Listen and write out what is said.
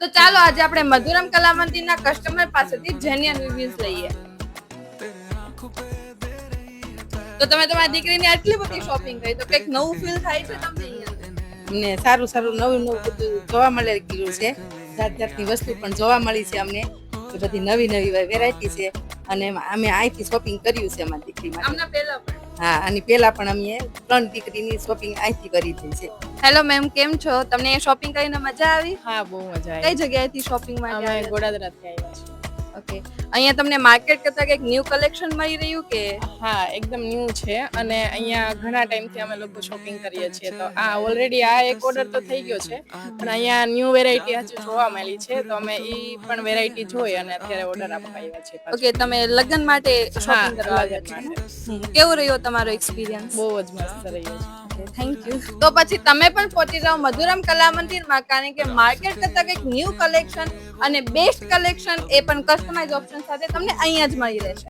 તો ચાલો આજે આપણે મધુરમ કલા મંદિરના કસ્ટમર પાસેથી જેન્યુઅન રિવ્યુઝ લઈએ. તો તમે તમારી દીકરીની આટલી બધી શોપિંગ કરી તો કંઈક નવું ફીલ થાય છે તમને અહીંયા? અમને સારું સારું નવું નવું બધું જોવા મળે ગયું છે. જાત જાતની વસ્તુ પણ જોવા મળી છે અમને. બધી નવી નવી વેરાયટી છે અને અમે અહીંથી શોપિંગ કર્યું છે અમારી દીકરી માટે. આમના પહેલા પણ. હા, આની પહેલા પણ અમે 3 દીકરીની શોપિંગ અહીંથી કરી છે. હેલો મેમ, કેમ છો? તમને એ શોપિંગ કરીને મજા આવી? હા, બહુ મજા કઈ આવી. જગ્યાએથી શોપિંગ માટે અમે આવ્યા? ગોડાદરાથી આવ્યા છીએ. ઓકે. અહીંયા તમને માર્કેટ કરતા કંઈક ન્યૂ કલેક્શન મળી રહ્યું કે? હા, એકદમ ન્યૂ છે અને અહીંયા ઘણા ટાઈમથી અમે લોકો શોપિંગ કરીએ છીએ. તો આ ઓલરેડી આ એક ઓર્ડર તો થઈ ગયો છે પણ અહીંયા ન્યૂ વેરાયટી હજુ જોવા મળી છે તો અમે ઈ પણ વેરાયટી જોઈ અને અત્યારે ઓર્ડર આપવા આવ્યા છીએ પાછો. ઓકે, તમે લગ્ન માટે શોપિંગ કરવા હા, આવ્યા છો? લગ્ન કેવો રહ્યો તમારો એક્સપિરિયન્સ? બહુ જ મસ્ત રહ્યો છે. Thank you. તો પછી તમે પણ પહોંચી જાઓ મધુરમ કલા મંદિરમાં, કારણ કે માર્કેટ કરતા કંઈક ન્યૂ કલેક્શન અને બેસ્ટ કલેક્શન એ પણ કસ્ટમાઇઝ ઓપ્શન સાથે તમને અહીંયા જ મળી રહેશે.